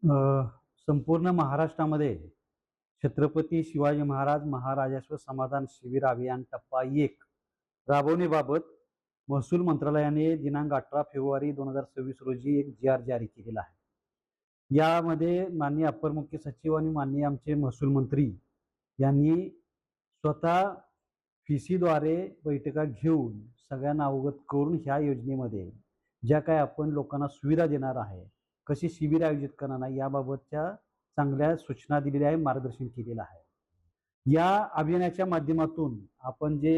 अ, संपूर्ण महाराष्ट्रामध्ये छत्रपती शिवाजी महाराज महाराजाश्व समाधान शिबिर अभियान टप्पा 1 राबवण्याबाबत महसूल मंत्रालयाने दिनांक 18 फेब्रुवारी 2026 रोजी एक जी-आर जारी केलेला आहे. यामध्ये माननीय अप्पर मुख्य सचिव आणि माननीय आमचे महसूल मंत्री यांनी स्वतः फीसीद्वारे बैठका घेऊन सगळ्यांना अवगत करून ह्या योजनेमध्ये ज्या काही आपण लोकांना सुविधा देणार आहे, कशी शिबिर आयोजित करणार आहे, याबाबतच्या चांगल्या सूचना दिलेल्या आहे, मार्गदर्शन केलेलं आहे. या अभियानाच्या माध्यमातून आपण जे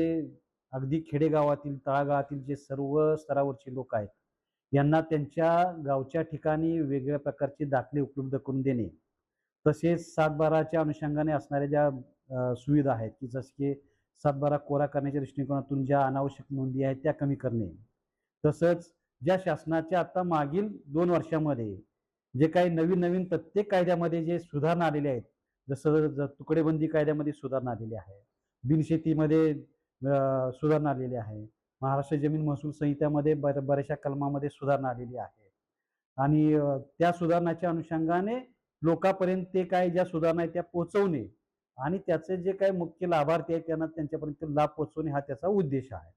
अगदी खेडेगावातील, तळागाळातील जे सर्व स्तरावरचे लोक आहेत, यांना त्यांच्या गावच्या ठिकाणी वेगवेगळ्या प्रकारचे दाखले उपलब्ध करून देणे. तसेच 7/12च्या अनुषंगाने असणाऱ्या ज्या सुविधा आहेत, की जसं की 7/12 कोरा करण्याच्या दृष्टिकोनातून ज्या अनावश्यक नोंदी आहेत त्या कमी करणे. तसंच ज्या शासनाच्या आता मागील 2 वर्षामध्ये जे काही नवीन-नवीन प्रत्येक कायद्यामध्ये जे सुधारणा आलेल्या आहेत, जसं तुकडेबंदी कायद्यामध्ये सुधारणा आलेली आहे. बिनशेतीमध्ये सुधारणा आलेली आहे. महाराष्ट्र जमीन महसूल संहितामध्ये बऱ्याचशा कलमामध्ये सुधारणा आलेली आहे. आणि त्या सुधारणाच्या अनुषंगाने लोकांपर्यंत ते काय ज्या सुधारणा आहेत त्या पोहोचवणे आणि त्याचे जे काही मुख्य लाभार्थी आहेत त्यांना त्यांच्यापर्यंत लाभ पोहोचवणे हा त्याचा उद्देश आहे.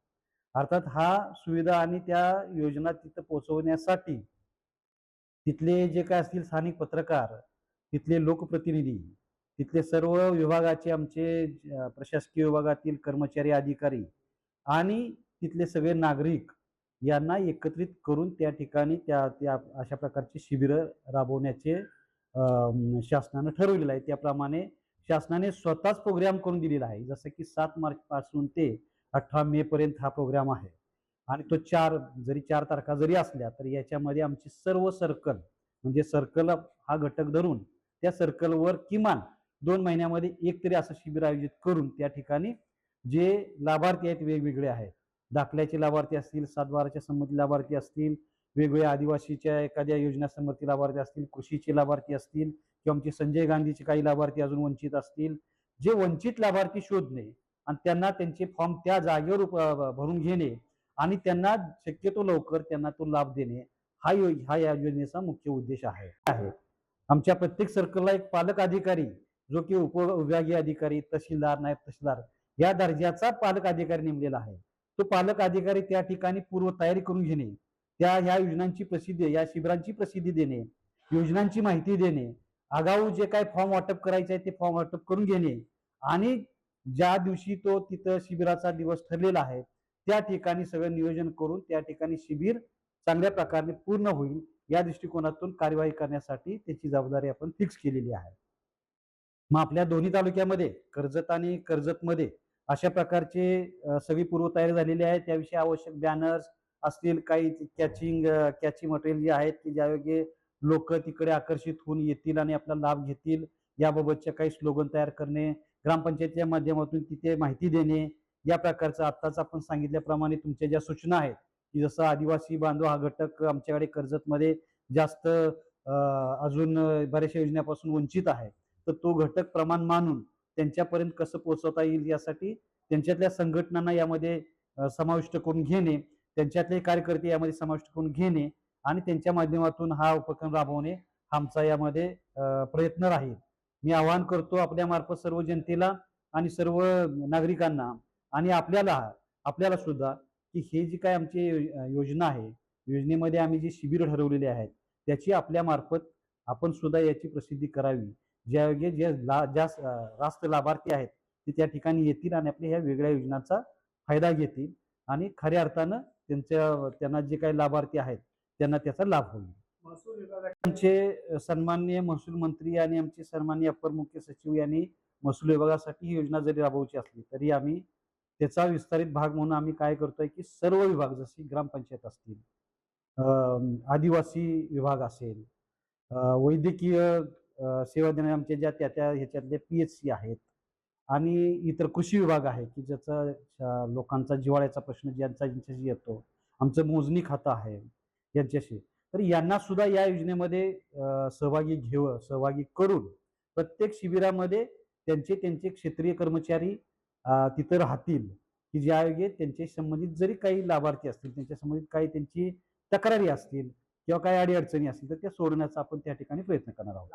अर्थात हा सुविधा आणि त्या योजना तिथं पोहोचवण्यासाठी तिथले जे काय असतील स्थानिक पत्रकार, तिथले लोकप्रतिनिधी, तिथले सर्व विभागाचे आमचे प्रशासकीय विभागातील कर्मचारी, अधिकारी आणि तिथले सगळे नागरिक यांना एकत्रित करून त्या ठिकाणी त्या त्या अशा प्रकारची शिबिरं राबवण्याचे शासनानं ठरवलेलं आहे. त्याप्रमाणे शासनाने स्वतःच प्रोग्राम करून दिलेला आहे. जसं की 7 मार्चपासून ते 18 मे पर्यंत हा प्रोग्राम आहे. आणि तो 4 तारखा जरी असल्या तरी याच्यामध्ये आमची सर्व सर्कल म्हणजे सर्कल हा घटक धरून त्या सर्कलवर किमान 2 महिन्यामध्ये एक तरी असं शिबिर आयोजित करून त्या ठिकाणी जे लाभार्थी आहेत वेगवेगळे आहेत. दाखल्याचे लाभार्थी असतील, 7/12च्या संमती लाभार्थी असतील, वेगवेगळ्या आदिवासीच्या एखाद्या योजना संमती लाभार्थी असतील, कृषीचे लाभार्थी असतील किंवा आमचे संजय गांधीचे काही लाभार्थी अजून वंचित असतील. जे वंचित लाभार्थी शोधणे आणि त्यांना त्यांचे फॉर्म त्या जागेवर भरून घेणे आणि त्यांना शक्यतो लवकर त्यांना तो लाभ देणे हा या योजनेचा मुख्य उद्देश आहे. आमच्या प्रत्येक सर्कलला एक पालक अधिकारी जो की उपविभागीय अधिकारी, तहसीलदार, नायब तहसीलदार या दर्जाचा पालक अधिकारी नेमलेला आहे. तो पालक अधिकारी त्या ठिकाणी पूर्वतयारी करून घेणे, ह्या योजनांची प्रसिद्धी, या शिबिरांची प्रसिद्धी देणे, योजनांची माहिती देणे, आगाऊ जे काही फॉर्म वाटप करायचे आहे ते फॉर्म वाटप करून घेणे आणि ज्या दिवशी तो तिथं शिबिराचा दिवस ठरलेला आहे त्या ठिकाणी सगळं नियोजन करून त्या ठिकाणी शिबिर चांगल्या प्रकारे पूर्ण होईल या दृष्टिकोनातून कार्यवाही करण्यासाठी त्याची जबाबदारी आपण फिक्स केलेली आहे. मग आपल्या दोन्ही तालुक्यामध्ये कर्जत आणि कर्जतमध्ये अशा प्रकारचे सगळी पूर्वतयारी झालेली आहे. त्याविषयी आवश्यक बॅनर्स असतील, काही कॅची मटेरियल जे आहेत की ज्यायोगे लोक तिकडे आकर्षित होऊन येतील आणि आपला लाभ घेतील याबाबतच्या काही स्लोगन तयार करणे, ग्रामपंचायतीच्या माध्यमातून तिथे माहिती देणे, या प्रकारचं आत्ताच आपण सांगितल्याप्रमाणे तुमच्या ज्या सूचना आहेत की जसं आदिवासी बांधव हा घटक आमच्याकडे कर्जतमध्ये जास्त अजून बऱ्याचशा योजनेपासून वंचित आहे. तर तो घटक प्रमाण मानून त्यांच्यापर्यंत कसं पोहोचवता येईल यासाठी त्यांच्यातल्या संघटनांना यामध्ये समाविष्ट करून घेणे, त्यांच्यातले कार्यकर्ते यामध्ये समाविष्ट करून घेणे आणि त्यांच्या माध्यमातून हा उपक्रम राबवणे हा आमचा यामध्ये प्रयत्न राहील. मी आवाहन करतो आपल्या मार्फत सर्व जनतेला आणि सर्व नागरिकांना आणि आपल्याला सुद्धा की हे जी काही आमची योजना आहे, योजनेमध्ये आम्ही जी शिबिरं ठरवलेली आहेत, त्याची आपल्या मार्फत आपण सुद्धा याची प्रसिद्धी करावी. ज्यायोगे रास्त लाभार्थी आहेत ते त्या ठिकाणी येतील आणि आपल्या ह्या वेगळ्या योजनांचा फायदा घेतील आणि खऱ्या अर्थानं त्यांना जे काही लाभार्थी आहेत त्यांना त्याचा लाभ होईल. महसूल विभागाचे आमचे सन्माननीय महसूल मंत्री आणि आमचे सन्माननीय अप्पर मुख्य सचिव यांनी महसूल विभागासाठी ही योजना जरी राबवायची असली तरी आम्ही त्याचा विस्तारित भाग म्हणून आम्ही काय करतोय की सर्व विभाग जसे ग्रामपंचायत असतील, आदिवासी विभाग असेल, वैद्यकीय सेवा देणारे आमच्या ज्या त्या ह्याच्यातले पीएचसी आहेत आणि इतर कृषी विभाग आहे की ज्याचा लोकांचा जिव्हाळ्याचा प्रश्न ज्यांच्याशी येतो, आमचं मोजणी खातं आहे यांच्याशी, तर यांना सुद्धा या योजनेमध्ये सहभागी करून प्रत्येक शिबिरामध्ये त्यांचे क्षेत्रीय कर्मचारी तिथं राहतील की ज्यायोगे त्यांच्या संबंधित जरी काही लाभार्थी असतील, त्यांच्या संबंधित काही त्यांची तक्रारी असतील किंवा काही अडीअडचणी असतील तर त्या सोडवण्याचा आपण त्या ठिकाणी प्रयत्न करणार आहोत.